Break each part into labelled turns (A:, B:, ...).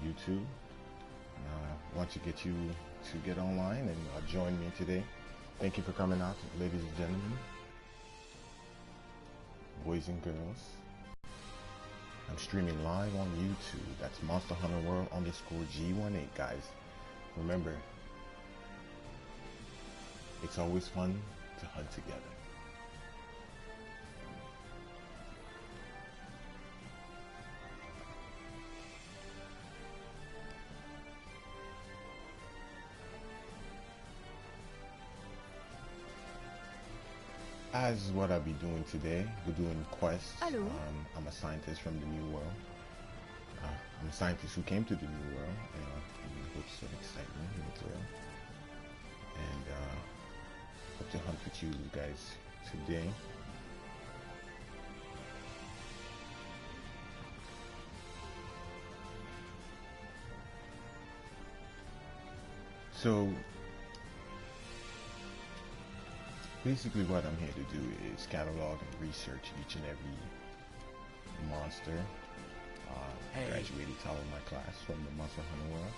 A: YouTube. I want to get you to get online and join me today. Thank you for coming out, ladies and gentlemen, boys and girls. I'm streaming live on YouTube. That's Monster Hunter World _G18, guys. Remember, it's always fun to hunt together. As what I'll be doing today, we're doing quests. I'm a scientist from the New World. I'm a scientist who came to the New World, in hopes of excitement and thrill. And hope to hunt with you guys today. So basically what I'm here to do is catalog and research each and every monster. Graduated top of my class from the Monster Hunter World.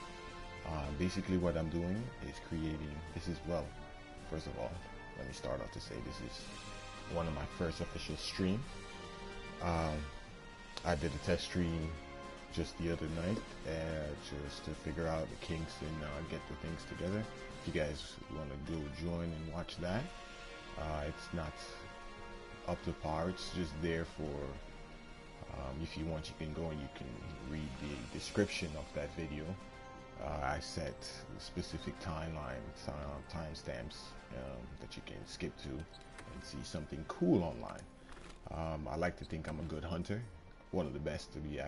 A: Basically what I'm doing is creating, first of all, let me start off to say this is one of my first official stream. I did a test stream just the other night, just to figure out the kinks and get the things together. If you guys want to go join and watch that, it's not up to par, it's just there for, if you want, you can go and you can read the description of that video. I set specific timelines, timestamps that you can skip to and see something cool online. I like to think I'm a good hunter, one of the best to be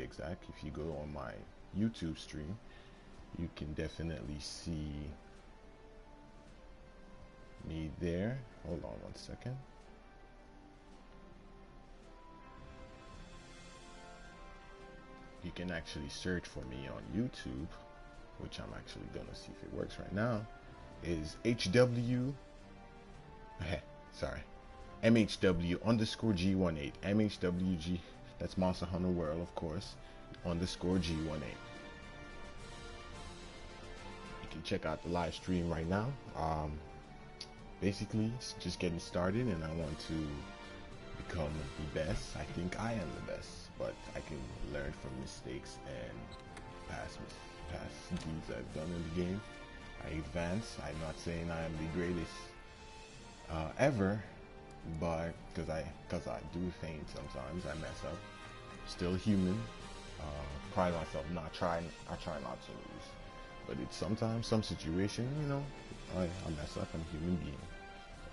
A: exact. If you go on my YouTube stream, you can definitely see me there. Hold on one second. You can actually search for me on YouTube, which I'm actually gonna see if it works right now. Is MHW _G18, MHWG, that's Monster Hunter World, of course, _G18. You can check out the live stream right now. Basically, it's just getting started, and I want to become the best. I think I am the best, but I can learn from mistakes and past deeds I've done in the game. I advance. I'm not saying I am the greatest ever, but because I do faint sometimes, I mess up. Still human. Pride myself I try not to lose, but it's sometimes some situation, I mess up. I'm a human being,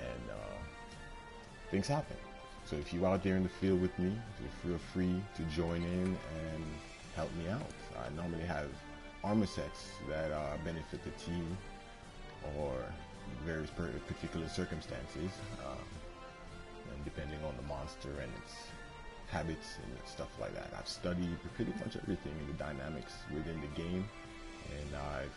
A: and things happen. So if you're out there in the field with me, feel free to join in and help me out. I normally have armor sets that benefit the team or various particular circumstances, and depending on the monster and its habits and stuff like that. I've studied pretty much everything in the dynamics within the game, and I've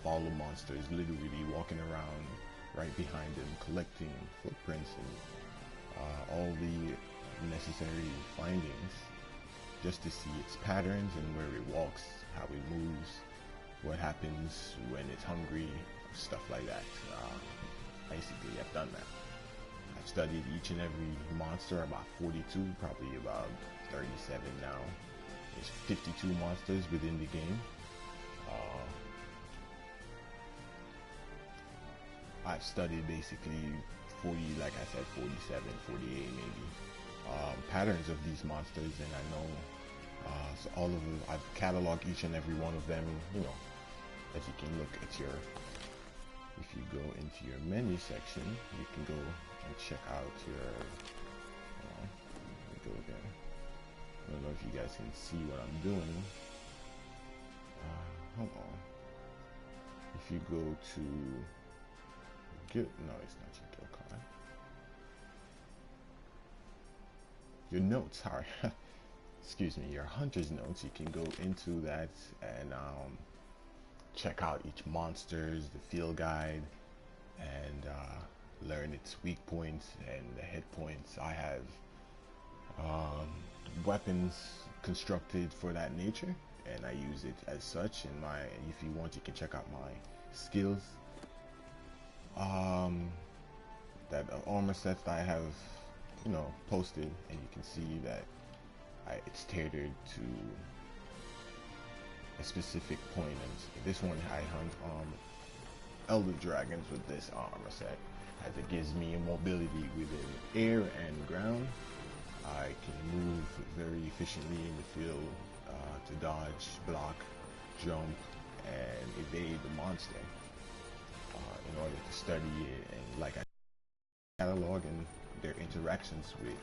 A: followed monsters, literally walking around right behind them, collecting footprints and all the necessary findings just to see its patterns and where it walks, how it moves, what happens when it's hungry, stuff like that. Basically, I've done that. I've studied each and every monster, about 42, probably about 37 now. There's 52 monsters within the game. I've studied basically 40, like I said, 47, 48 maybe, patterns of these monsters, and I know so all of them, I've cataloged each and every one of them, as you can look at if you go into your menu section, you can go and check out your, let me go there. I don't know if you guys can see what I'm doing. Hold on. If you go to no, it's not your guild card. Your notes, sorry. Excuse me, your hunter's notes. You can go into that and check out each monster's, the field guide, and learn its weak points and the hit points. I have weapons constructed for that nature, and I use it as such. In my, if you want, you can check out my skills. That armor sets that I have, you know, posted, and you can see that it's tailored to a specific point. And this one I hunt elder dragons with this armor set, as it gives me mobility within air and ground. I can move very efficiently in the field to dodge, block, jump, and evade the monster in order to study it, and like I catalog and their interactions with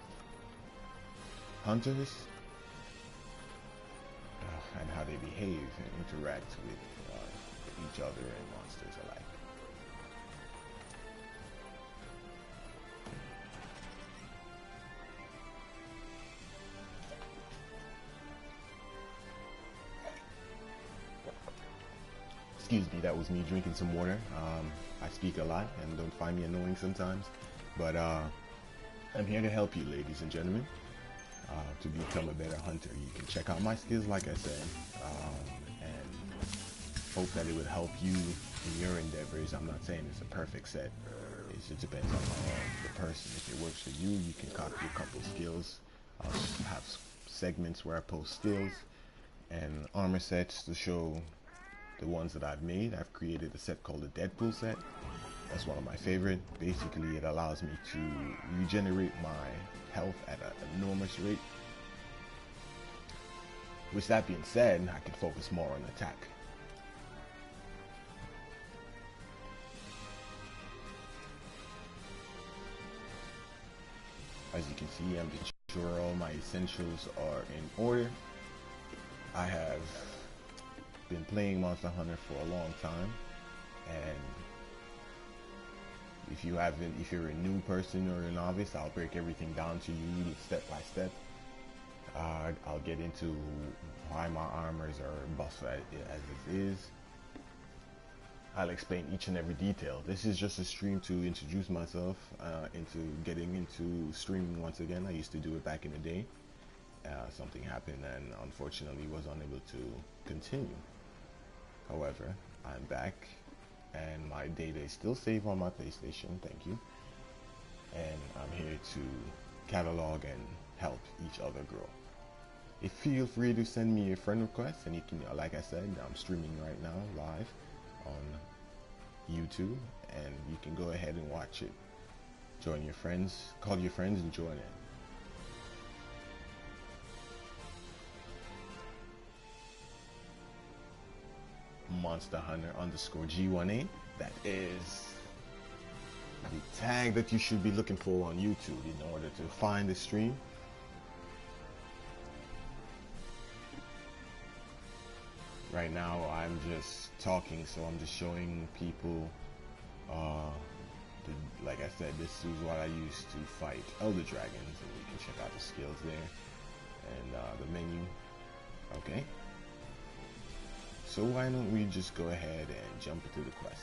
A: hunters and how they behave and interact with each other and monsters alike. Excuse me, that was me drinking some water. I speak a lot and don't find me annoying sometimes, but I'm here to help you, ladies and gentlemen, to become a better hunter. You can check out my skills, like I said, and hope that it would help you in your endeavors. I'm not saying it's a perfect set. It just depends on the person. If it works for you, you can copy a couple skills. I'll have segments where I post skills and armor sets to show the ones that I've made. I've created a set called the Deadpool set. That's one of my favorite. Basically, it allows me to regenerate my health at an enormous rate. With that being said, I can focus more on attack. As you can see, I'm just sure all my essentials are in order. I have been playing Monster Hunter for a long time, and if you're a new person or a novice, I'll break everything down to you step by step. I'll get into why my armors are buffed as it is. I'll explain each and every detail. This is just a stream to introduce myself into getting into streaming once again. I used to do it back in the day. Something happened and unfortunately was unable to continue. However, I'm back and my data is still saved on my PlayStation, thank you. And I'm here to catalog and help each other grow. Feel free to send me a friend request, and you can, like I said, I'm streaming right now live on YouTube, and you can go ahead and watch it. Join your friends, call your friends and join in. Monster Hunter _G1A. That is the tag that you should be looking for on YouTube in order to find the stream. Right now I'm just talking, so I'm just showing people like I said, this is what I used to fight elder dragons, and you can check out the skills there and the menu. Okay, so why don't we just go ahead and jump into the quest,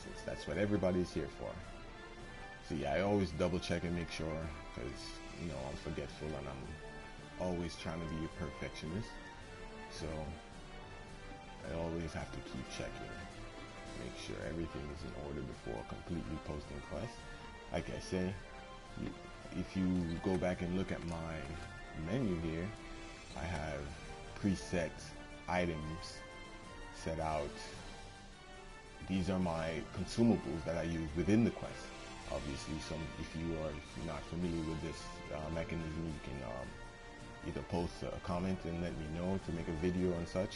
A: since that's what everybody's here for. See, I always double check and make sure, because you know I'm forgetful and I'm always trying to be a perfectionist, so I always have to keep checking, make sure everything is in order before completely posting quests. Like I say, if you go back and look at my menu here, I have preset items set out. These are my consumables that I use within the quest. Obviously, if you're not familiar with this mechanism, you can either post a comment and let me know to make a video and such,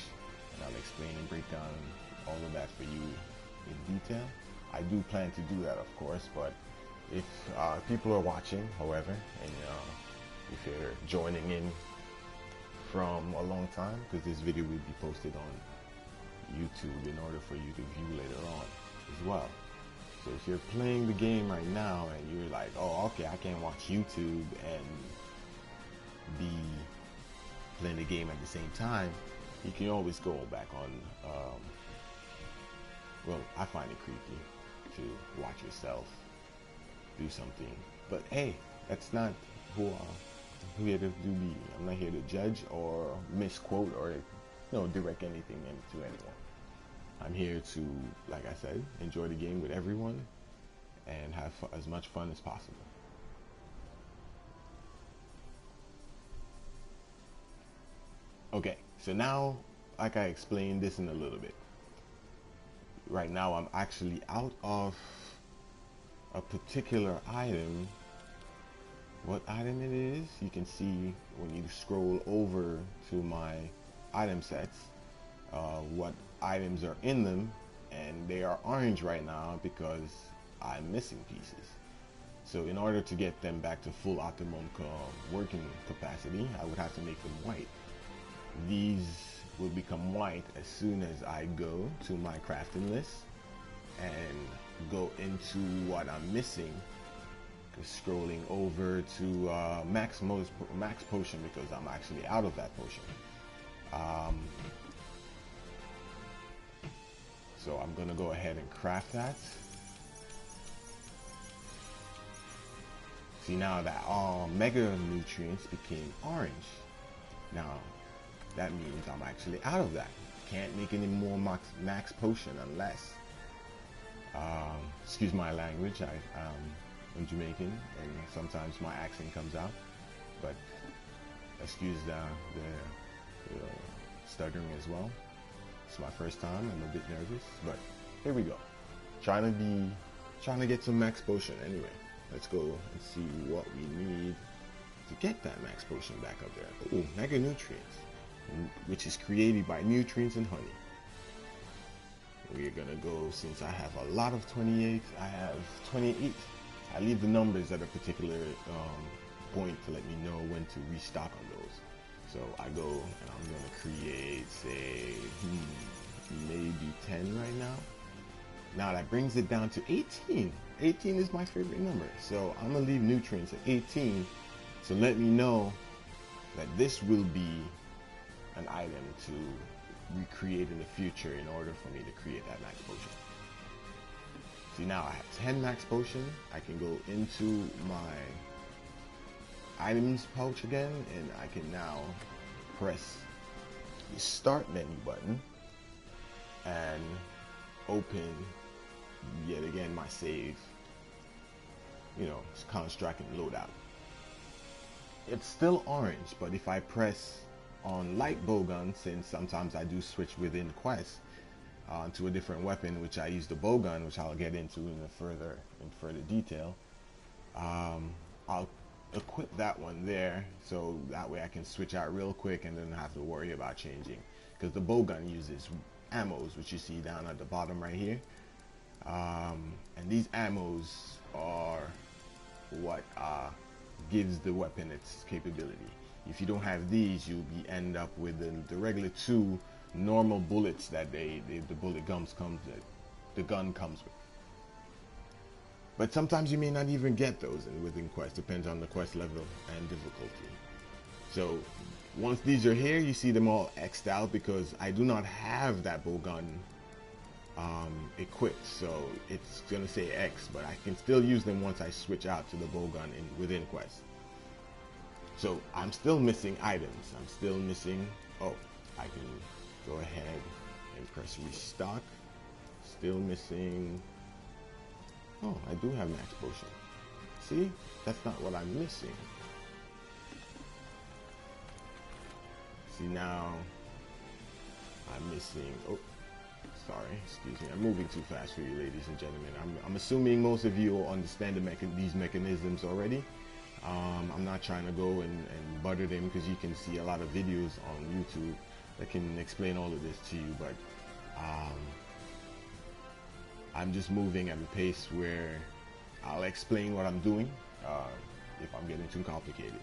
A: and I'll explain and break down all of that for you in detail. I do plan to do that, of course, but if people are watching, however, and if you're joining in from a long time, because this video will be posted on YouTube in order for you to view later on as well. So if you're playing the game right now and you're like, oh, okay, I can't watch YouTube and be playing the game at the same time, you can always go back on, well, I find it creepy to watch yourself do something, but hey, that's not who I'm here to do. I'm not here to judge or misquote or direct anything into anyone. I'm here to, like I said, enjoy the game with everyone and have as much fun as possible. Okay, so now, like I explained this in a little bit, right now I'm actually out of a particular item. What item it is, you can see when you scroll over to my item sets, what items are in them, and they are orange right now because I'm missing pieces. So in order to get them back to full optimum working capacity, I would have to make them white. These will become white as soon as I go to my crafting list and go into what I'm missing. Scrolling over to max potion, because I'm actually out of that potion. So I'm gonna go ahead and craft that. See, now that all mega nutrients became orange. Now that means I'm actually out of that. Can't make any more max potion unless excuse my language, I'm Jamaican and sometimes my accent comes out, but excuse the stuttering as well. It's my first time, I'm a bit nervous, but here we go. Trying to get some max potion. Anyway, let's go and see what we need to get that max potion back up there. Oh, mega nutrients, which is created by nutrients and honey. We're gonna go, since I have a lot of 28, I have 28. I leave the numbers at a particular point to let me know when to restock on those. So I go and I'm gonna create, say, maybe 10 right now. Now that brings it down to 18. 18 is my favorite number. So I'm gonna leave nutrients at 18 to let me know that this will be an item to recreate in the future in order for me to create that max potion. See, now I have 10 max potion. I can go into my items pouch again, and I can now press the start menu button and open yet again my save, construct and loadout. It's still orange, but if I press on light bowgun, since sometimes I do switch within quest to a different weapon, which I use the bowgun, which I'll get into in further detail. I'll equip that one there, so that way I can switch out real quick and then have to worry about changing, because the bowgun uses ammos, which you see down at the bottom right here, and these ammos are what gives the weapon its capability. If you don't have these, you'll end up with the regular 2 normal bullets that the gun comes with. But sometimes you may not even get those within quest, depends on the quest level and difficulty. So once these are here, you see them all X'd out because I do not have that bowgun equipped, so it's gonna say X, but I can still use them once I switch out to the bowgun within quest. So I'm still missing items. I'm still missing, I can go ahead and press restock. Still missing, I do have max potion. See, that's not what I'm missing. See, now I'm missing, sorry, excuse me, I'm moving too fast for you, ladies and gentlemen. I'm assuming most of you understand these mechanisms already. I'm not trying to go and butter them, because you can see a lot of videos on YouTube that can explain all of this to you, but I'm just moving at a pace where I'll explain what I'm doing if I'm getting too complicated.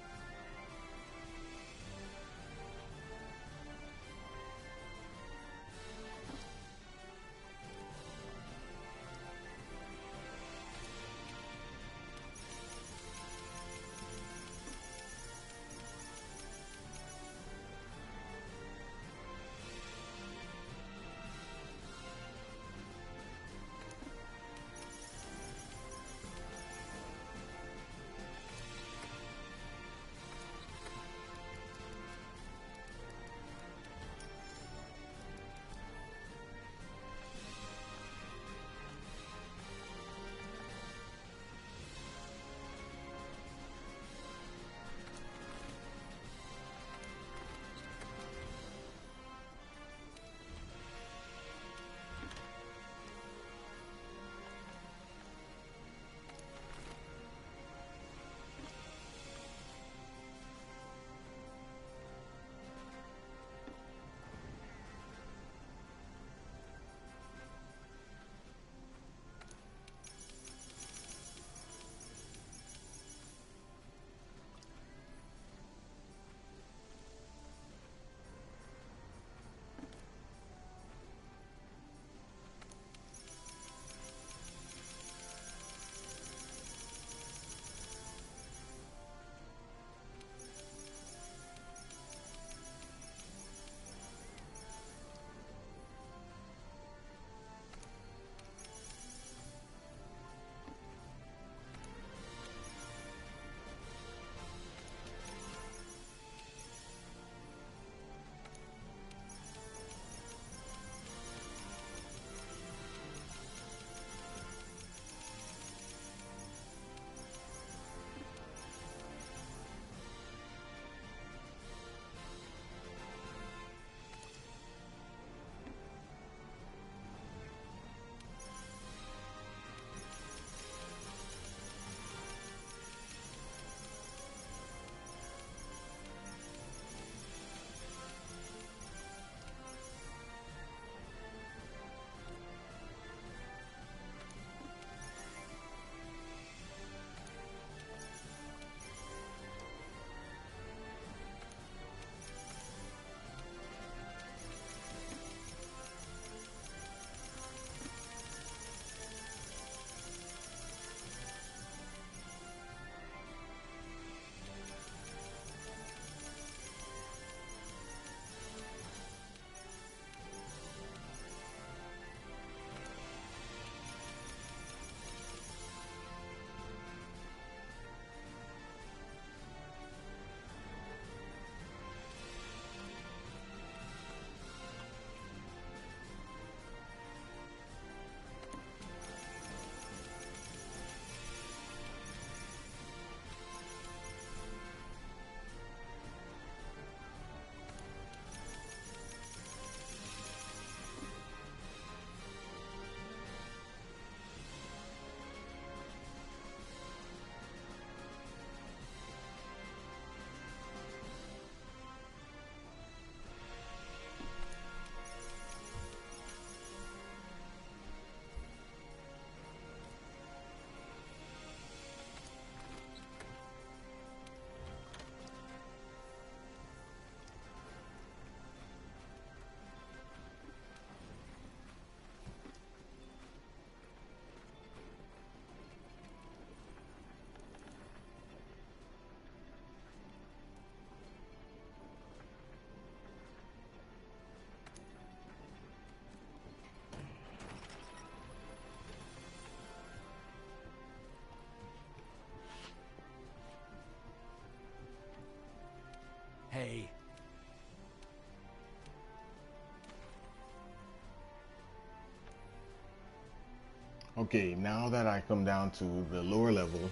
A: Okay, now that I come down to the lower level,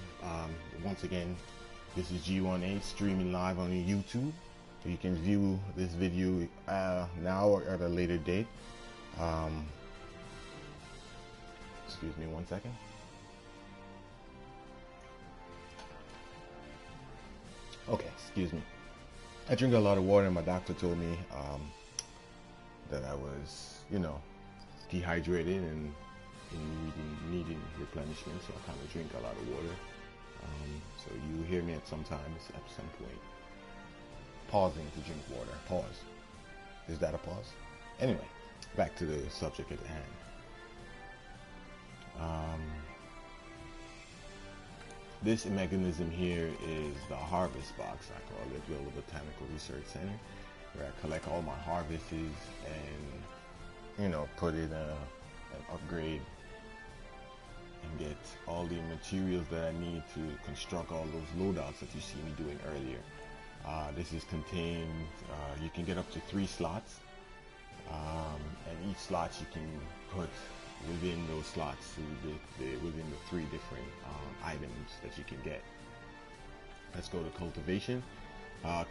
A: once again, this is G18 streaming live on YouTube. You can view this video now or at a later date. Excuse me one second. Okay, excuse me. I drink a lot of water, and my doctor told me that I was, dehydrated and needing replenishment, so I kind of drink a lot of water. So you hear me at some point pausing to drink water. Pause. Is that a pause? Anyway, back to the subject at hand. This mechanism here is the harvest box, I call it, the Botanical Research Center, where I collect all my harvests and, put in an upgrade and get all the materials that I need to construct all those loadouts that you see me doing earlier. This is contained, you can get up to 3 slots, and each slot you can put within those slots within the 3 different items that you can get. Let's go to cultivation.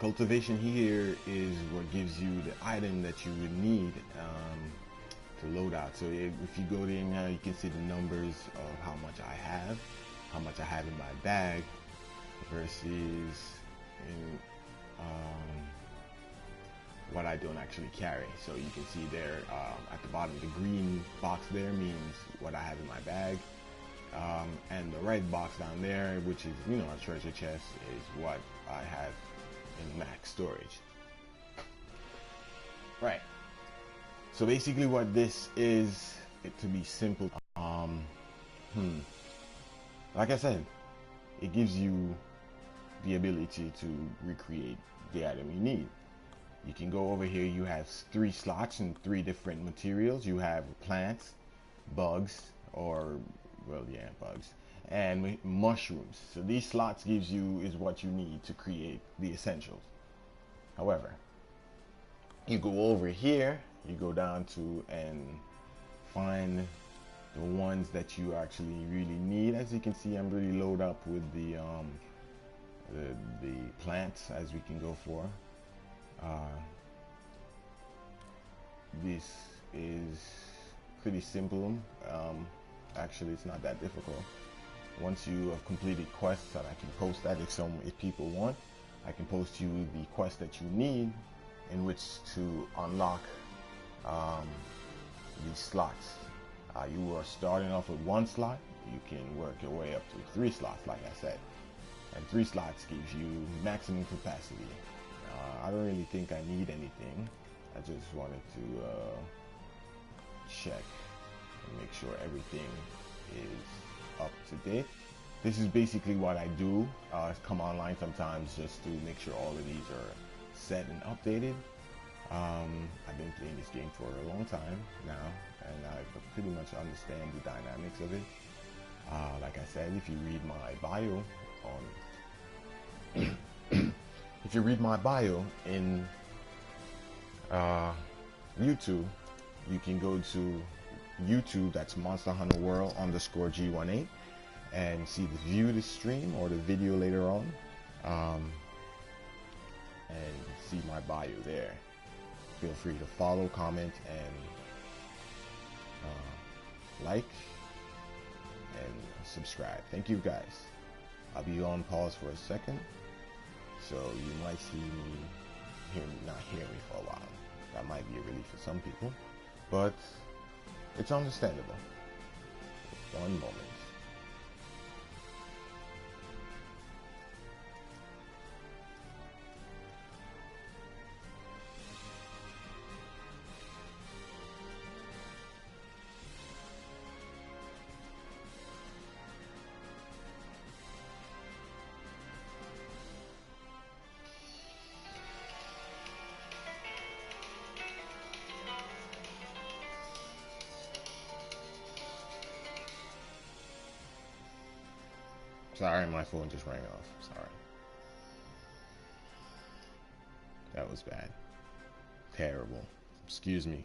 A: Cultivation here is what gives you the item that you would need to load out. So if you go there now, you can see the numbers of how much I have in my bag versus what I don't actually carry. So you can see there at the bottom, the green box there means what I have in my bag, and the red box down there, which is a treasure chest, is what I have in max storage. Right. So basically what this is, to be simple, like I said, it gives you the ability to recreate the item you need. You can go over here, you have 3 slots and 3 different materials. You have plants, bugs, bugs, and mushrooms. So these slots is what you need to create the essentials. However, you go over here, you go down to and find the ones that you actually really need. As you can see, I'm really loaded up with the plants, as we can go for. This is pretty simple. Actually, it's not that difficult. Once you have completed quests, that I can post that if people want, I can post you the quest that you need in which to unlock these slots. You are starting off with 1 slot. You can work your way up to 3 slots, like I said, and 3 slots gives you maximum capacity. I don't really think I need anything. I just wanted to check and make sure everything is up to date. This is basically what I do. Come online sometimes just to make sure all of these are set and updated. I've been playing this game for a long time now, and I pretty much understand the dynamics of it. Like I said, if you read my bio if you read my bio in YouTube, you can go to YouTube, that's Monster Hunter World _G18, and view the stream or the video later on, and see my bio there. Feel free to follow, comment, and like and subscribe. Thank you guys. I'll be on pause for a second, so you might see me not hear me for a while. That might be a relief for some people, but it's understandable. One moment. Sorry, my phone just rang off. Sorry. That was bad. Terrible. Excuse me.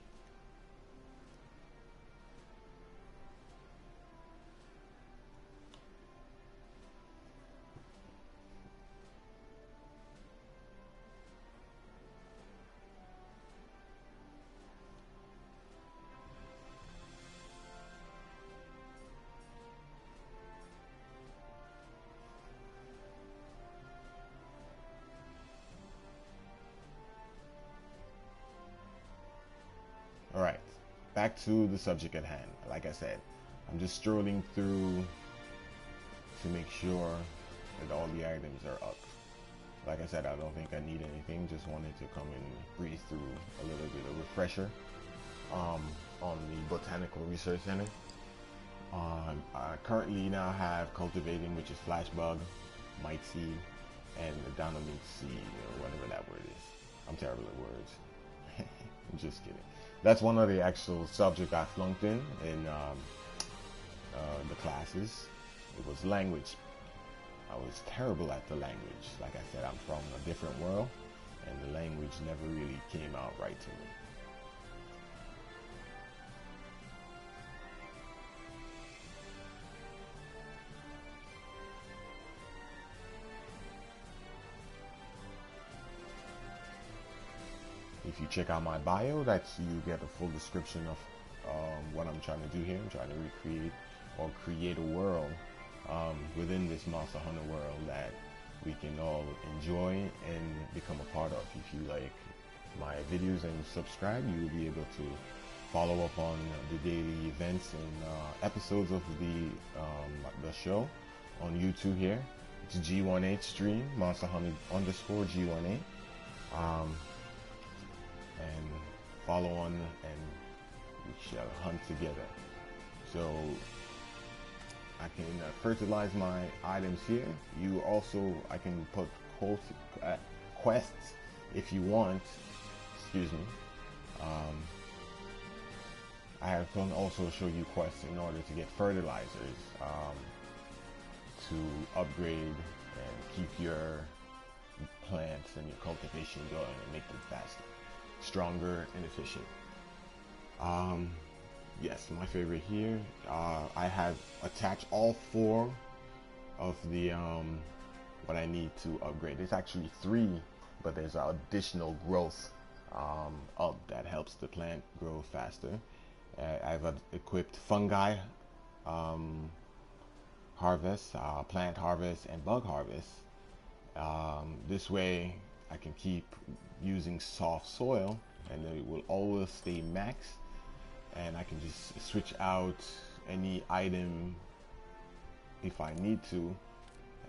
A: All right, back to the subject at hand. Like I said, I'm just strolling through to make sure that all the items are up. Like I said, I don't think I need anything. Just wanted to come and breeze through a little bit of refresher on the Botanical Research Center. I currently now have cultivating, which is flash bug, mite seed, and the dynamite seed, or whatever that word is. I'm terrible at words. I'm just kidding. That's one of the actual subject I flunked in the classes. It was language. I was terrible at the language. Like I said, I'm from a different world, and the language never really came out right to me. If you check out my bio, that's you get a full description of what I'm trying to do here. I'm trying to recreate or create a world within this Monster Hunter world that we can all enjoy and become a part of. If you like my videos and subscribe, you will be able to follow up on the daily events and episodes of the show on YouTube here. It's G18 stream, Monster Hunter _ G18. And follow on, and we shall hunt together. So I can fertilize my items here. I can put quests if you want. Excuse me. I can also show you quests in order to get fertilizers to upgrade and keep your plants and your cultivation going and make them faster, stronger, and efficient. Yes, my favorite here. I have attached all 4 of the what I need to upgrade. There's actually 3, but there's an additional growth up that helps the plant grow faster. I've equipped fungi harvest, plant harvest, and bug harvest. This way I can keep using soft soil, and it will always stay max, and I can just switch out any item if I need to,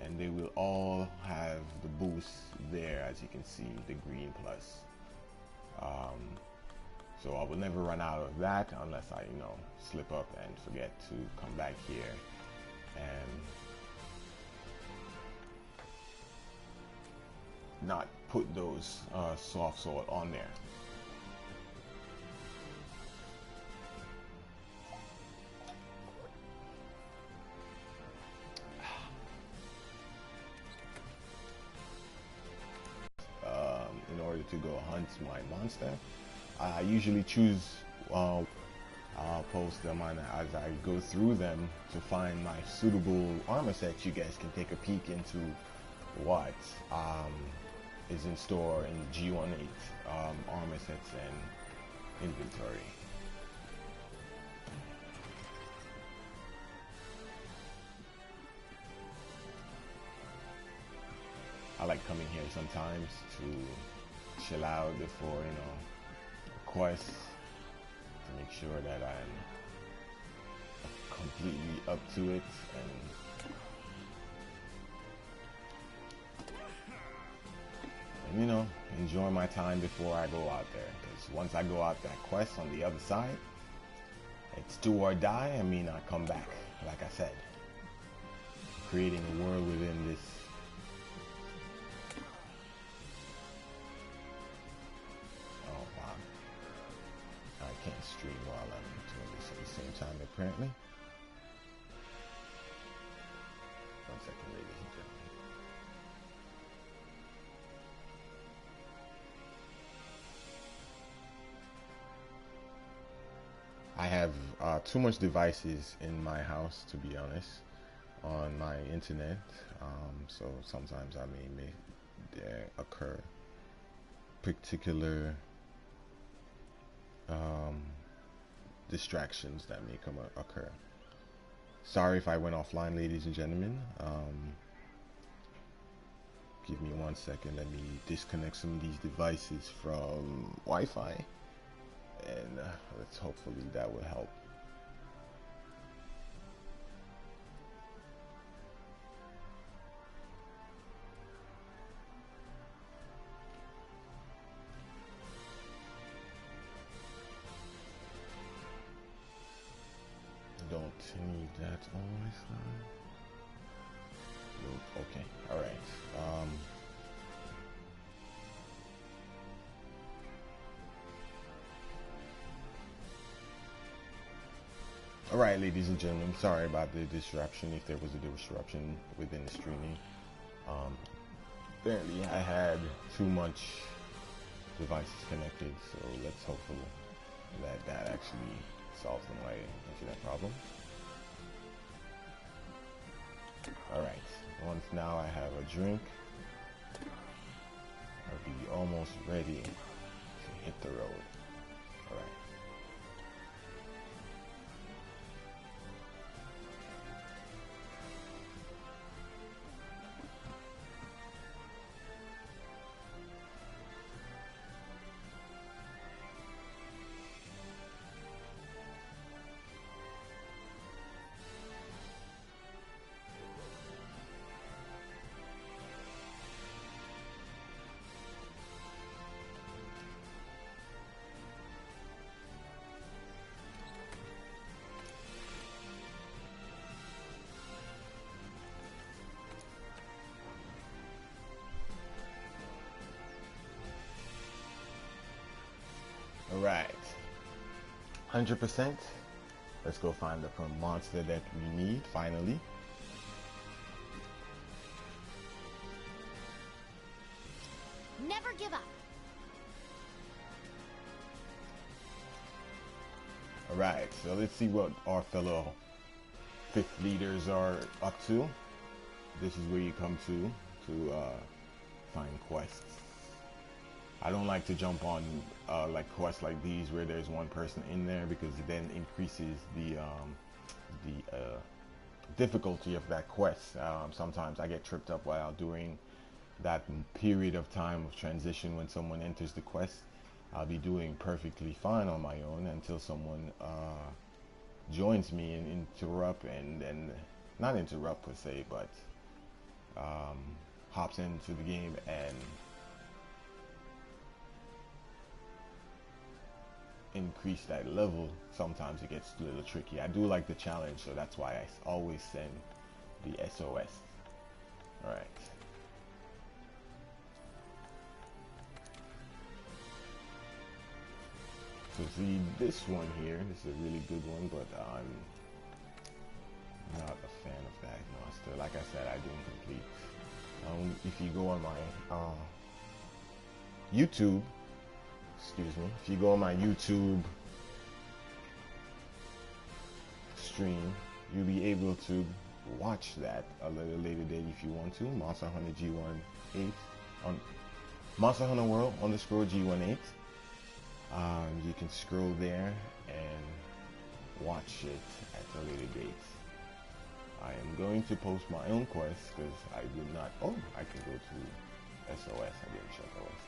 A: and they will all have the boost there, as you can see, the green plus. So I will never run out of that unless I slip up and forget to come back here and not put those soft soil on there. In order to go hunt my monster, I usually choose post them on as I go through them to find my suitable armor sets. You guys can take a peek into what is in store in G18 armor sets and inventory. I like coming here sometimes to chill out before quest, to make sure that I'm completely up to it and enjoy my time before I go out there, because once I go out that quest on the other side, it's do or die. I mean, I come back, like I said, creating a world within this. Oh wow, I can't stream while I'm doing this at the same time, apparently. One second, ladies and gentlemen. I have too much devices in my house, to be honest, on my internet, so sometimes I may there occur particular distractions that may occur. Sorry if I went offline, ladies and gentlemen. Give me 1 second. Let me disconnect some of these devices from Wi-Fi and let's hopefully that will help. Don't need that on my slide. Nope. Okay. All right. All right, ladies and gentlemen. Sorry about the disruption. If there was a disruption within the streaming, apparently I had too much devices connected. So let's hopefully that actually solves that problem. Alright, once now I have a drink, I'll be almost ready to hit the road. Alright. Alright. 100%. Let's go find the monster that we need finally.
B: Never give up.
A: Alright, so let's see what our fellow 5th leaders are up to. This is where you come to find quests. I don't like to jump on like quests like these where there's one person in there, because it then increases the difficulty of that quest. Sometimes I get tripped up while doing that period of time of transition. When someone enters the quest, I'll be doing perfectly fine on my own until someone joins me and interrupt, and then not interrupt per se, but hops into the game and increase that level. Sometimes it gets a little tricky. I do like the challenge, so that's why I always send the SOS. Alright. So see, this one here, this is a really good one, but I'm not a fan of that monster. Like I said, I didn't complete. If you go on my YouTube, excuse me, if you go on my YouTube stream, you'll be able to watch that a little later date if you want to. Monster Hunter G18 on Monster Hunter World _ G18. You can scroll there and watch it at a later date. I am going to post my own quest because I do not. Oh, I can go to SOS. I didn't check OS.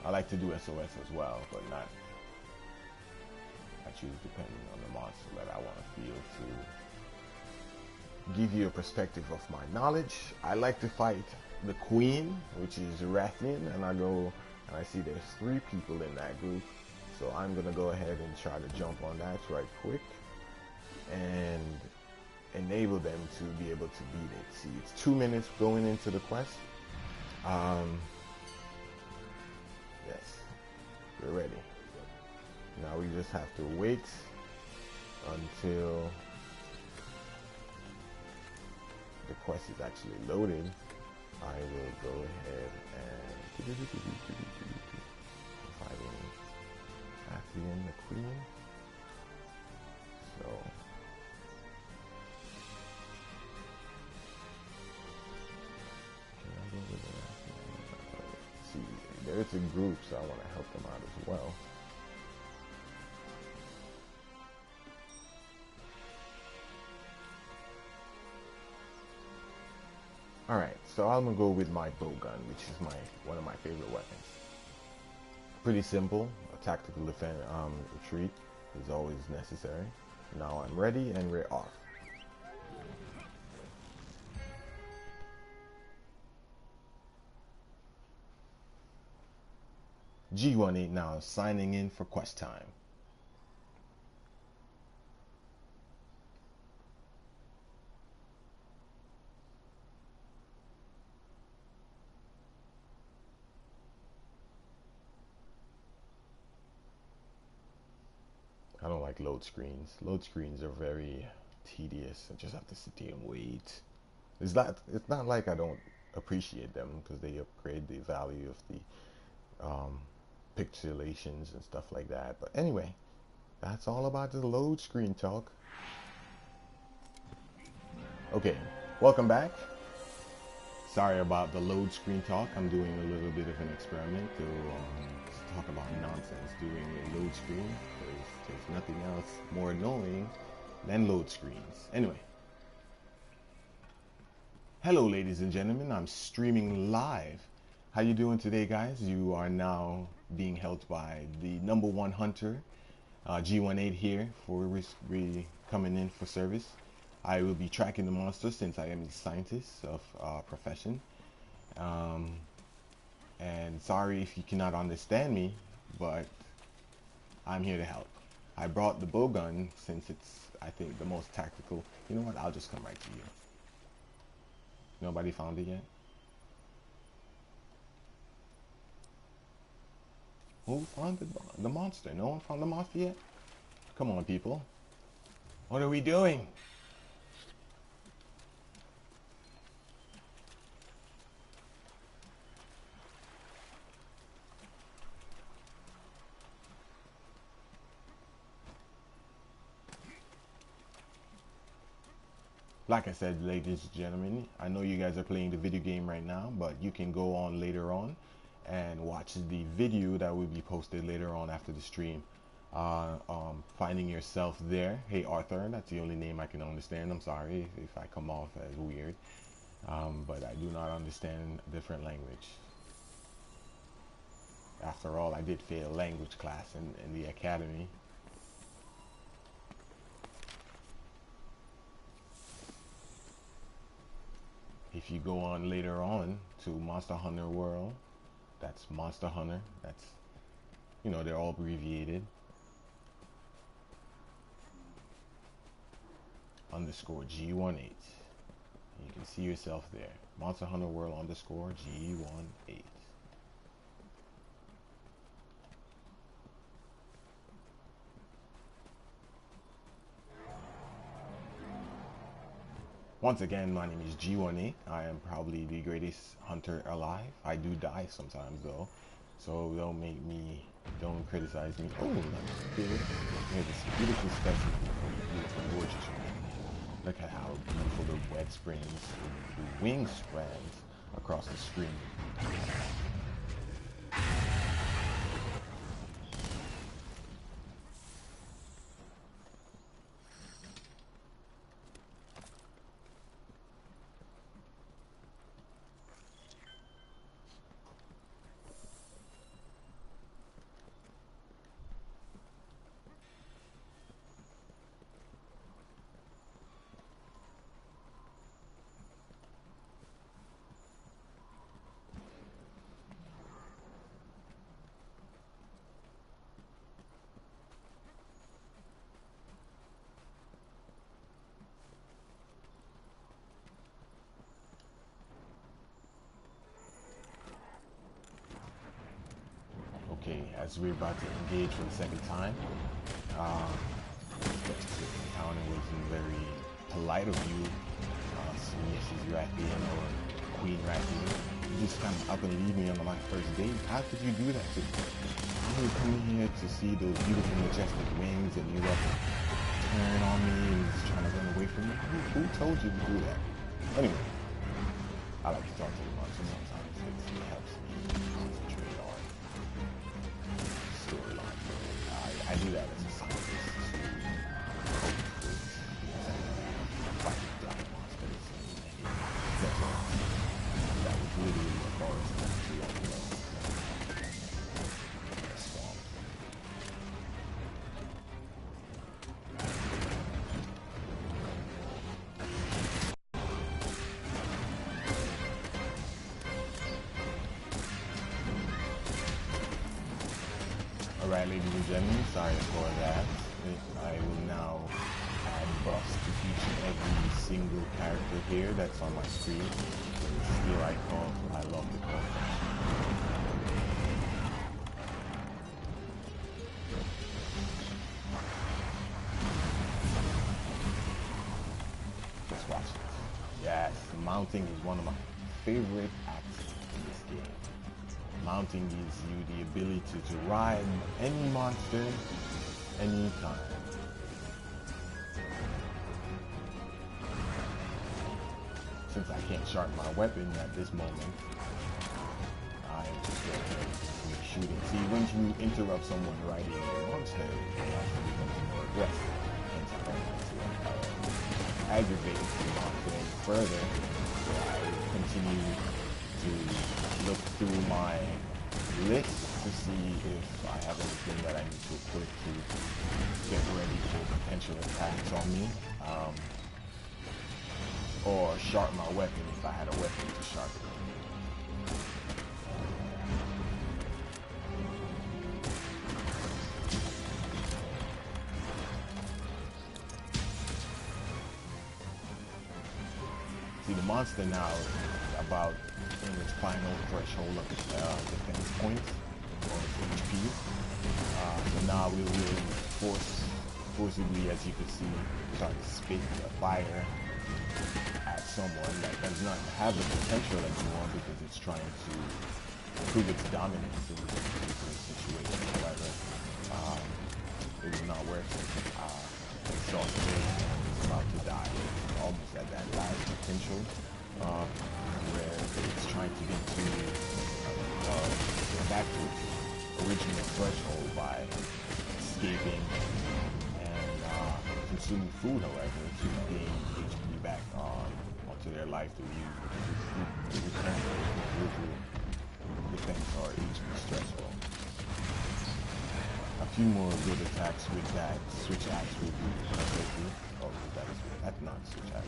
A: I like to do SOS as well, but not. I choose depending on the monster that I want to feel to give you a perspective of my knowledge. I like to fight the queen, which is Rathian, and I go and I see there's 3 people in that group, so I'm gonna go ahead and try to jump on that right quick and enable them to be able to beat it. See, it's 2 minutes going into the quest. Yes, we're ready. Now we just have to wait until the quest is actually loaded. I will go ahead and fighting Rathian the Queen. So see, there's a group, so I want to help them out as well. Alright, so I'm gonna go with my bow gun, which is one of my favorite weapons. Pretty simple, a tactical defense retreat is always necessary. Now I'm ready and we're off. G18 now signing in for quest time. I don't like load screens. Load screens are very tedious. I just have to sit there and wait. It's not like I don't appreciate them because they upgrade the value of the pixelations and stuff like that. But anyway, that's all about the load screen talk. Okay, welcome back. Sorry about the load screen talk. I'm doing a little bit of an experiment to talk about nonsense doing a load screen, because there's nothing else more annoying than load screens. Anyway, hello ladies and gentlemen, I'm streaming live. How you doing today, guys? You are now being helped by the #1 hunter, G18 here, for coming in for service. I will be tracking the monster since I am the scientist of profession. And sorry if you cannot understand me, but I'm here to help. I brought the bowgun since it's, I think, the most tactical. You know what? I'll just come right to you. Nobody found it yet? Who found the monster? No one found the monster yet? Come on, people. What are we doing? Like I said, ladies and gentlemen, I know you guys are playing the video game right now, but you can go on later on and watch the video that will be posted later on after the stream. Finding yourself there. Hey Arthur, that's the only name I can understand. I'm sorry if I come off as weird, but I do not understand a different language. After all, I did fail language class in the academy. If you go on later on to Monster Hunter World, that's Monster Hunter. That's, you know, they're all abbreviated. _ G18. You can see yourself there. Monster Hunter World _ G18. Once again, my name is G18. I am probably the greatest hunter alive. I do die sometimes though, so don't criticize me. Oh, that's good. Here's this beautiful specimen, beautiful, gorgeous one. Look at how beautiful the web springs, the wing strands across the screen. Okay, as we're about to engage for the second time, the encounter wasn't very polite of you, Mrs. Rathian or Queen Rathian. You just come up and leave me on my first date. How could you do that to me? You were coming here to see those beautiful, majestic wings, and you up and turn on me and just trying to run away from me? Who told you to do that? Anyway, I like to talk to the monster sometimes. It helps me concentrate on storyline. I do that as a scientist. That was literally a forest. Alright, ladies and gentlemen, sorry for that. I will now add buffs to each and every single character here that's on my screen. Skill icon, I love the call. Just watch it. Yes, mounting is one of my favorite acts in this game. Mounting gives you the ability to ride any monster anytime. Since I can't sharpen my weapon at this moment, I am just going to keep shooting. See, when you interrupt someone riding your monster, it also becomes more aggressive. Hence, I don't want to aggravate the monster any further. So I continue to look through my list to see if I have anything that I need to equip to get ready for potential attacks on me. Or sharpen my weapon if I had a weapon to sharpen. See, the monster now is about in its final threshold of defense points or its HP. So now we will forcibly, as you can see, start to spit fire at someone that does not have the potential anymore because it's trying to prove its dominance in this particular situation. However, it was not working. Exhausted and it's about to die. Almost at that last potential where it's trying to get back to its original threshold by escaping and consuming food, however, to gain HP back onto their life to return to individual defense or HP threshold. A few more good attacks with that switch axe will be perfectly. Oh, that's not switch axe.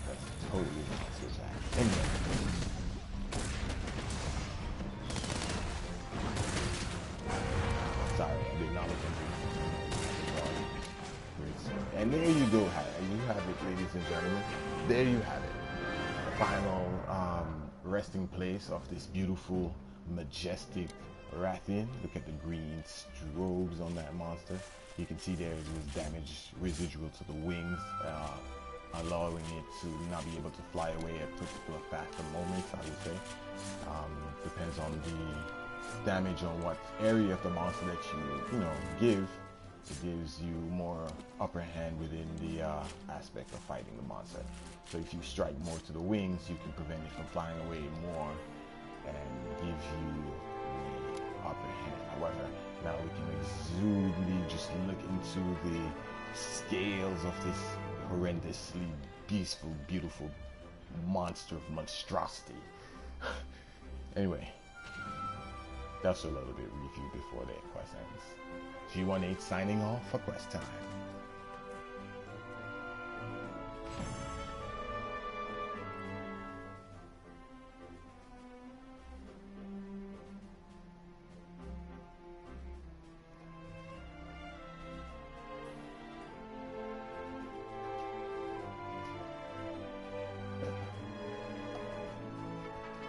A: That's totally not switch axe. Anyway. Sorry, I did not look into it. And there you go, you have it, ladies and gentlemen. There you have it. The final resting place of this beautiful, majestic Rathian. Look at the green strobes on that monster. You can see there is damage residual to the wings, allowing it to not be able to fly away at particular faster moments, I would say. Depends on the damage on what area of the monster that you give. It gives you more upper hand within the aspect of fighting the monster. So if you strike more to the wings, you can prevent it from flying away more and give you the upper hand. However, now we can exudely just look into the scales of this horrendously peaceful, beautiful monster of monstrosity. Anyway, that's a little bit review before the quest ends. G18 signing off for quest time.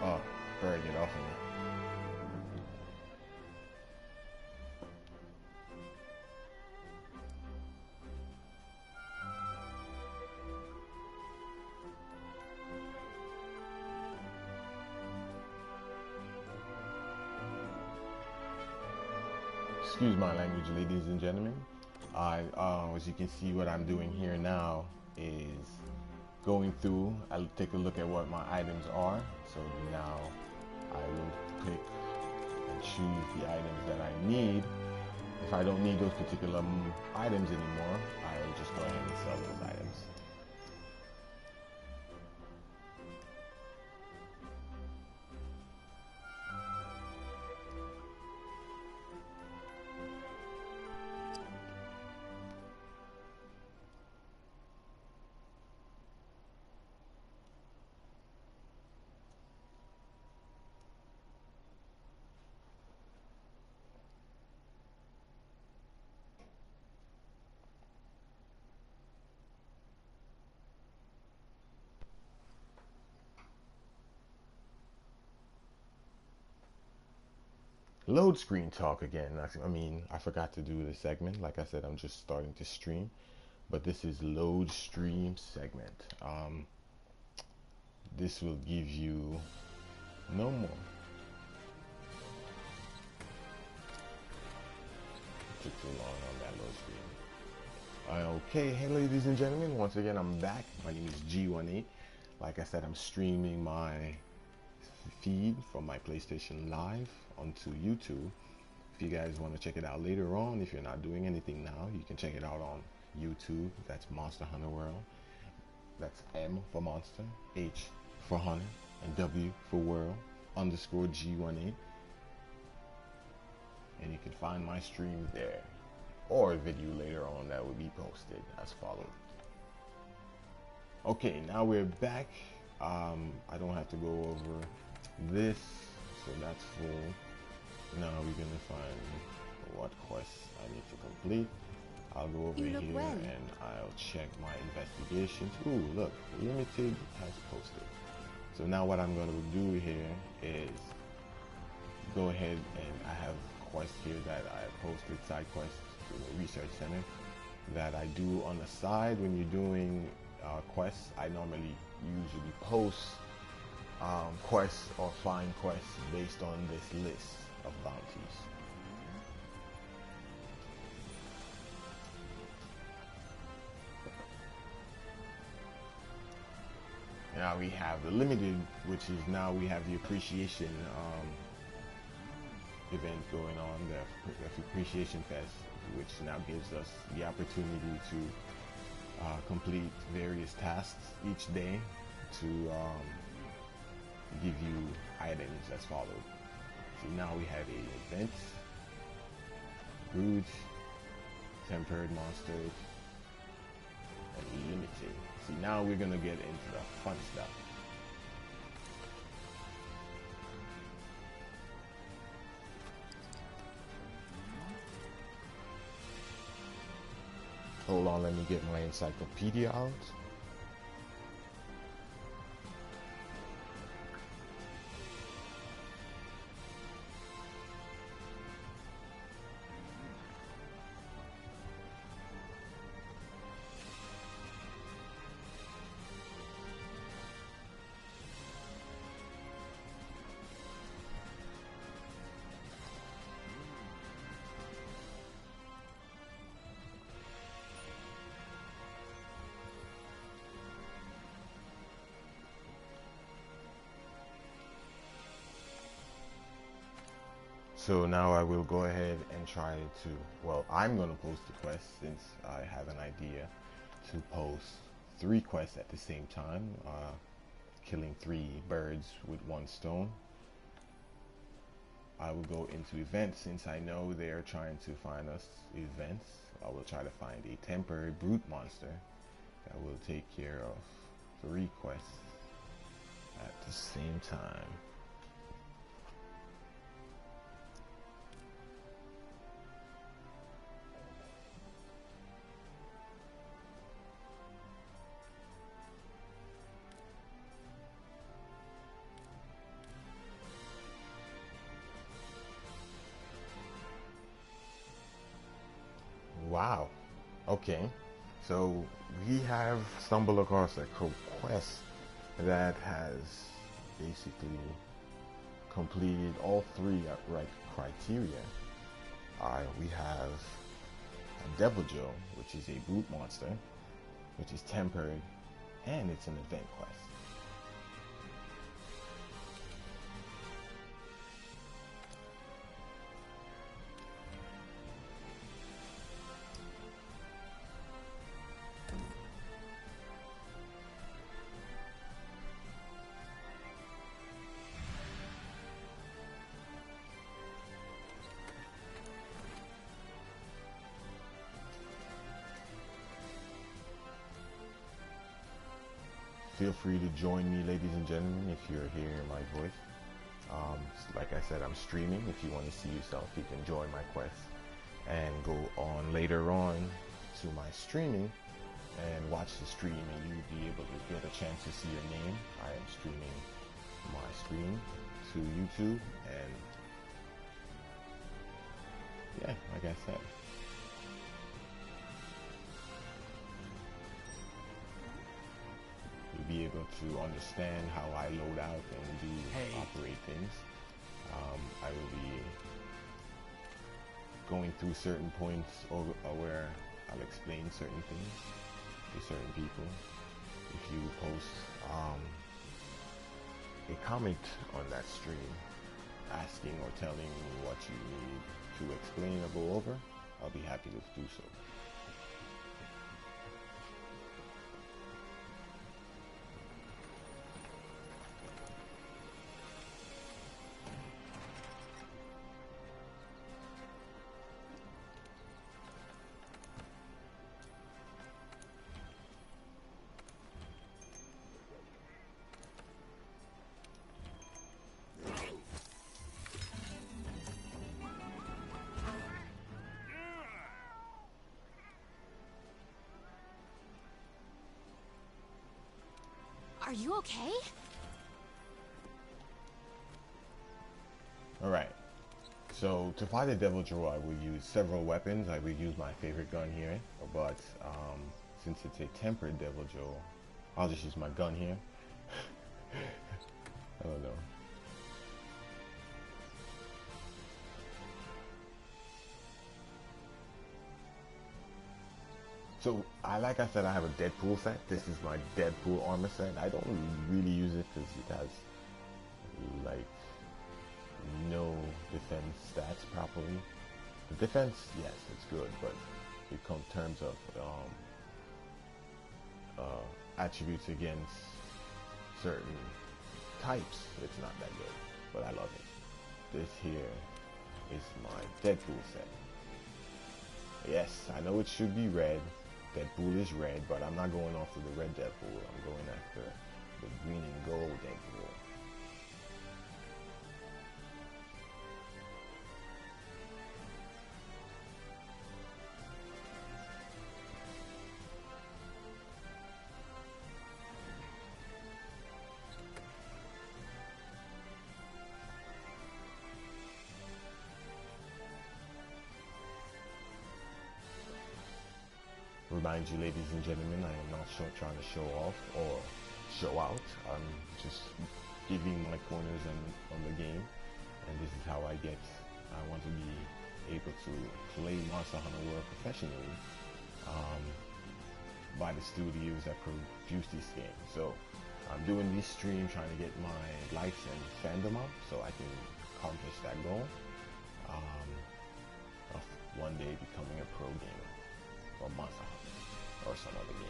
A: Oh, better get off of me. Excuse my language, ladies and gentlemen. As you can see, what I'm doing here now is going through. I'll take a look at what my items are. So now I will click and choose the items that I need. If I don't need those particular items anymore, I'll just go ahead and sell those items. load screen talk again. I mean, I forgot to do the segment. Like I said, I'm just starting to stream, but this is load stream segment. This will give you no more. It took too long on that load screen. Okay, hey ladies and gentlemen, once again I'm back. My name is G18. Like I said, I'm streaming my feed from my PlayStation Live onto YouTube. If you guys want to check it out later on, if you're not doing anything now, you can check it out on YouTube. That's Monster Hunter World. That's M for Monster, H for Hunter, and W for World _ G18. And you can find my stream there, or a video later on that will be posted as follows. Okay, now we're back. I don't have to go over this, so that's full. Now we're gonna find what quests I need to complete. I'll go over here and I'll check my investigations. Ooh, look, limited has posted. So now what I'm gonna do here is go ahead, and I have quests here that I posted, side quests to the research center that I do on the side. When you're doing quests, I normally usually post quests or find quests based on this list of bounties. Now we have the limited, which is now we have the appreciation event going on, the appreciation fest, which now gives us the opportunity to complete various tasks each day to give you items as follows. So now we have a event, brood, tempered monsters, and limited. See, now we're gonna get into the fun stuff. Hold on, let me get my encyclopedia out. So now I will go ahead and try to, well, I'm going to post the quest since I have an idea to post 3 quests at the same time, killing 3 birds with 1 stone. I will go into events since I know they are trying to find us events. I will try to find a temporary brute monster that will take care of 3 quests at the same time. Wow. Okay. So we have stumbled across a quest that has basically completed all 3 right criteria. We have a Deviljho, which is a brute monster, which is tempered, and it's an event quest. Feel free to join me, ladies and gentlemen, if you're hearing my voice. Like I said, I'm streaming. If you want to see yourself, you can join my quest and go on later on to my streaming and watch the stream, and you'll be able to get a chance to see your name. I am streaming my screen to YouTube, and yeah, like I said, you'll be able to understand how I load out and do operate things. I will be going through certain points where I'll explain certain things to certain people. If you post a comment on that stream asking or telling me what you need to explain or go over, I'll be happy to do so.
B: Are you okay?
A: Alright, so to fight the Deviljho I will use several weapons. I will use my favorite gun here, but since it's a tempered Deviljho, I'll just use my gun here. I don't know. So, like I said, I have a Deadpool set. This is my Deadpool armor set. I don't really use it because it has, like, no defense stats properly. The defense, yes, it's good, but in terms of attributes against certain types, it's not that good. But I love it. This here is my Deadpool set. Yes, I know it should be red. Deadpool is red, but I'm not going after the red Deadpool. I'm going after the green and gold Deadpool. Remind you, ladies and gentlemen, I am not trying to show off or show out. I'm just giving my pointers on the game, and this is how I want to be able to play Monster Hunter World professionally by the studios that produce these games. So I'm doing this stream trying to get my likes and fandom up so I can accomplish that goal of one day becoming a pro gamer or Monster Hunter or some other game.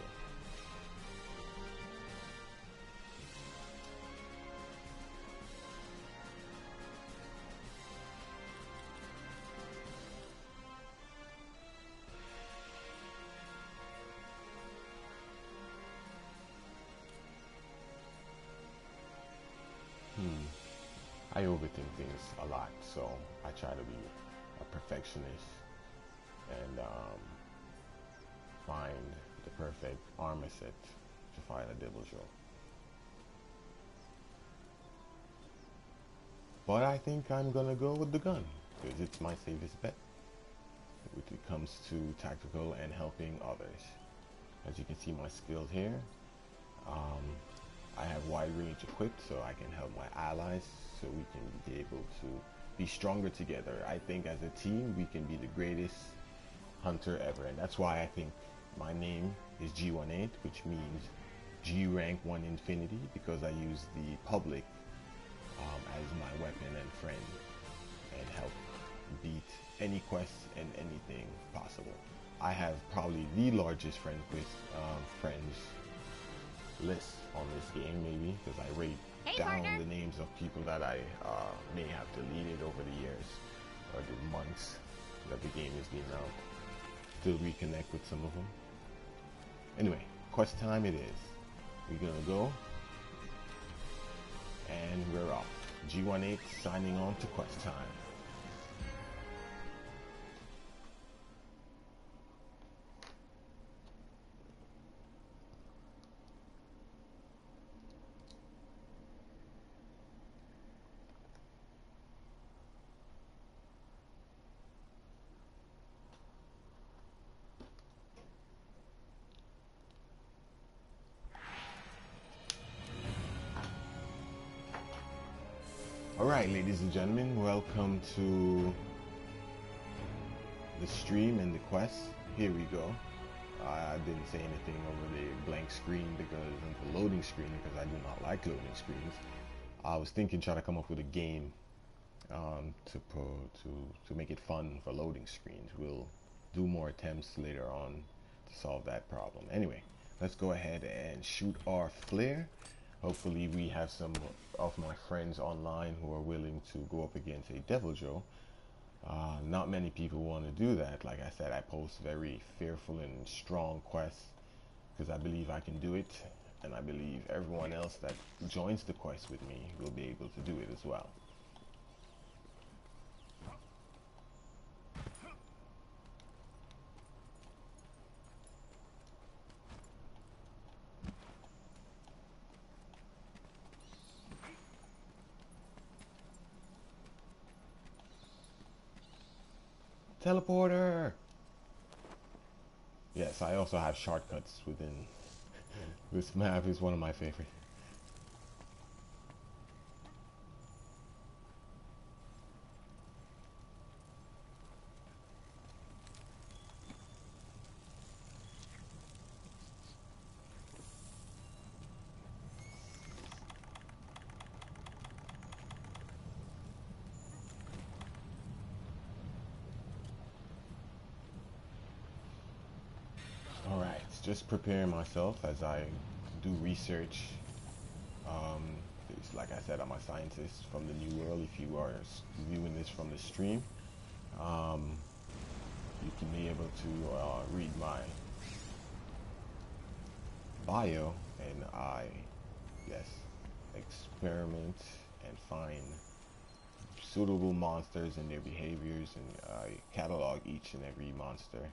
A: I overthink things a lot, so I try to be a perfectionist and find the perfect armor set to fight a Deviljho. But I think I'm gonna go with the gun because it's my safest bet when it comes to tactical and helping others. As you can see my skills here, I have wide range equipped so I can help my allies so we can be able to be stronger together. I think as a team we can be the greatest hunter ever, and that's why I think my name is G18, which means G rank 1 infinity, because I use the public as my weapon and friend and help beat any quest and anything possible. I have probably the largest friends list on this game, maybe because I rate down the names of people that I may have deleted over the years or the months that the game has been out. Still reconnect with some of them. Anyway, quest time it is. We're gonna go and we're off. G18 signing on to quest time. Alright, ladies and gentlemen, welcome to the stream and the quest. Here we go. I didn't say anything over the blank screen the loading screen because I do not like loading screens. I was thinking try to come up with a game to make it fun for loading screens. We'll do more attempts later on to solve that problem. Anyway, let's go ahead and shoot our flare. Hopefully we have some of my friends online who are willing to go up against a Deviljho. Not many people want to do that. Like I said, I post very fearful and strong quests because I believe I can do it, and I believe everyone else that joins the quest with me will be able to do it as well. Teleporter! Yes, I also have shortcuts within this map. Is one of my favorite. Alright, just prepare myself as I do research. Like I said, I'm a scientist from the New World. If you are viewing this from the stream, you can be able to read my bio, and I, yes, experiment and find suitable monsters and their behaviors, and I catalog each and every monster.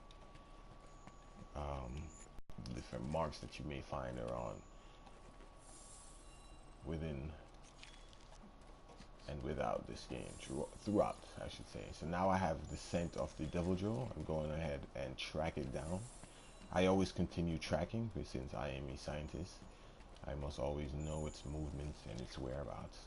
A: Different marks that you may find around within and without this game, throughout I should say. So now I have the scent of the Deviljho. I'm going ahead and track it down. I always continue tracking because since I am a scientist, I must always know its movements and its whereabouts.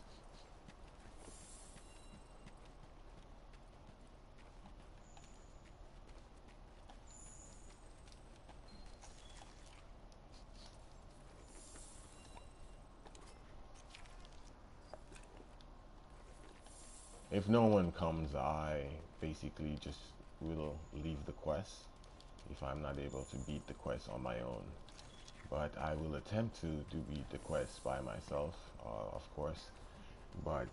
A: If no one comes, I basically just will leave the quest if I'm not able to beat the quest on my own. But I will attempt to beat the quest by myself, of course. But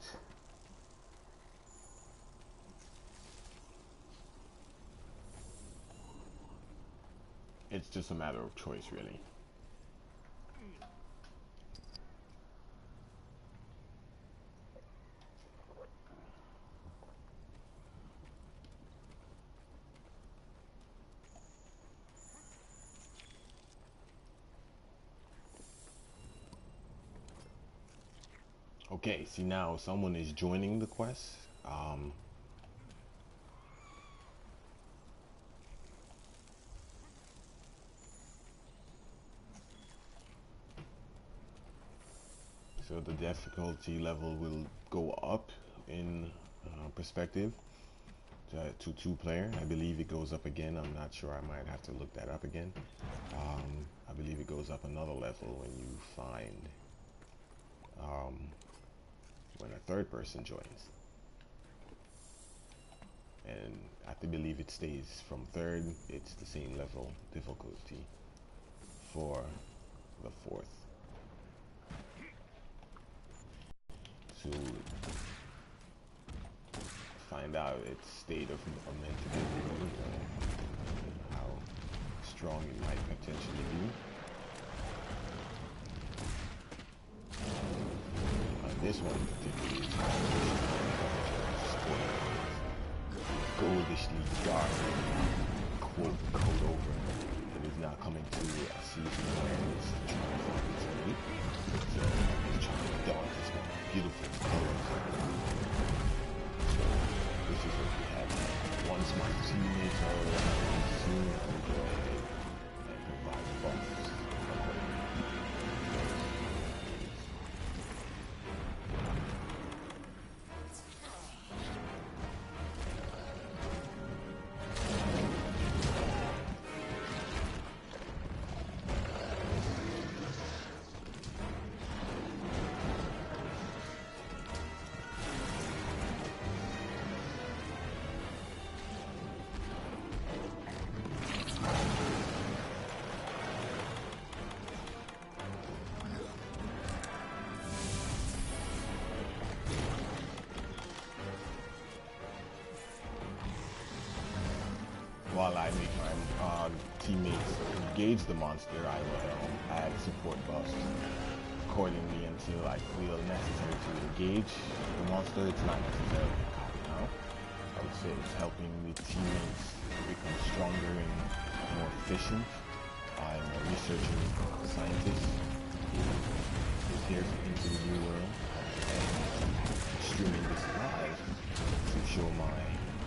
A: it's just a matter of choice, really. Okay, see now someone is joining the quest. So the difficulty level will go up in perspective to 2-player. I believe it goes up again. I'm not sure. I might have to look that up again. I believe it goes up another level when you find when a third person joins. And I believe it stays from third. It's the same level difficulty for the fourth. To find out its state of mental, how strong it might potentially be. This one particularly goldishly dark, quote, coat over. It is now coming to a season where it's trying to find its mate. So it's trying to daunt its beautiful colors. So this is what we have now. Once my teammates are around, soon I will go ahead and provide buffs accordingly. while I make my teammates engage the monster, I will add support buffs accordingly until I feel necessary to engage the monster. It's not necessarily a copy now. I would say it's helping the teammates become stronger and more efficient. I'm a researcher scientist who's here into the new world and streaming this live to show my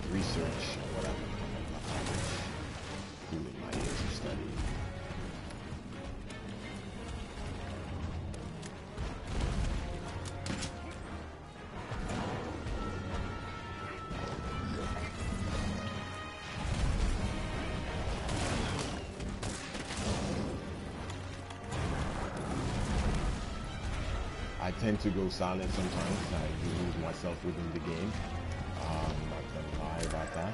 A: research or what I've accomplished through my years of study. I tend to go silent sometimes. I lose myself within the game. I'm not gonna lie about that.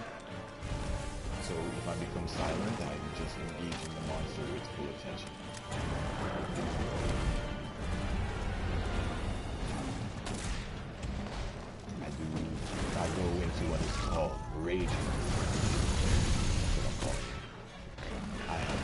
A: So if I become silent, I'm just engaging the monster with full attention. I go into what is called rage. That's what I'm calling it. I have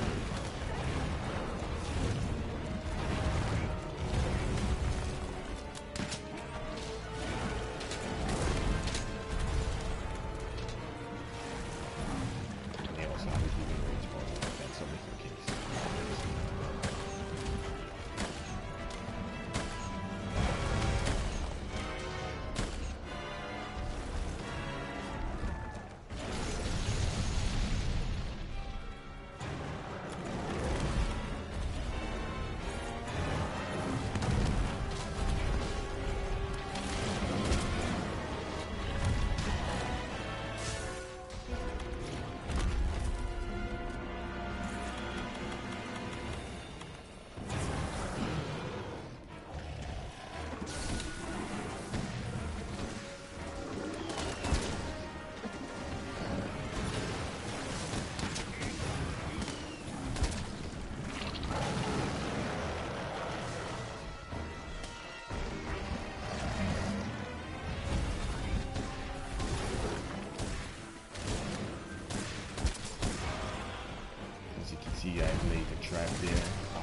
A: I've laid a trap there. I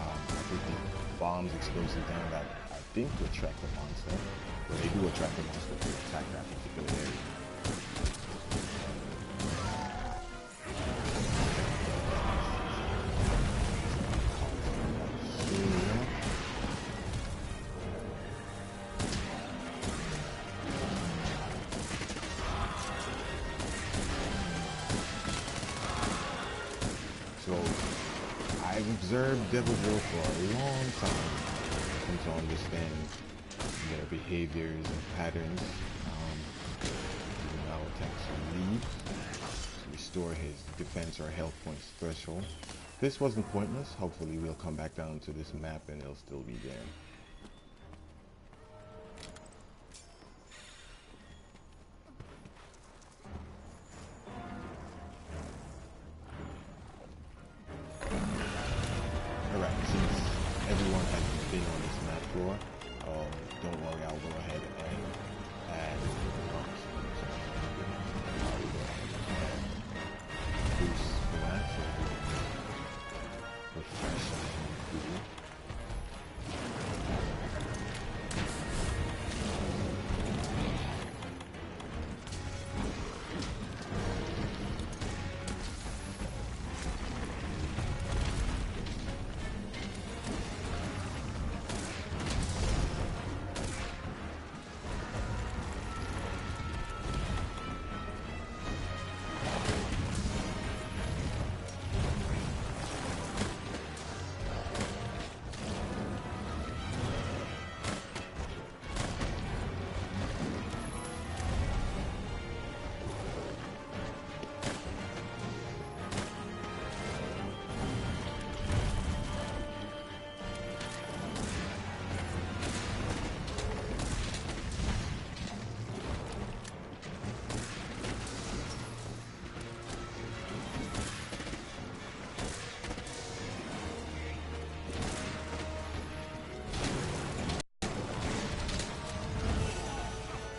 A: put the bombs, explosives down that I think will attract the monster. But they do attract the monster to attack that particular area. So I've observed Deviljho for a long time, come to understand their behaviors and patterns. Now attempts to leave to restore his defense or health points threshold. This wasn't pointless. Hopefully we'll come back down to this map and it'll still be there. Everyone has been on this map floor. Don't worry, I'll go ahead and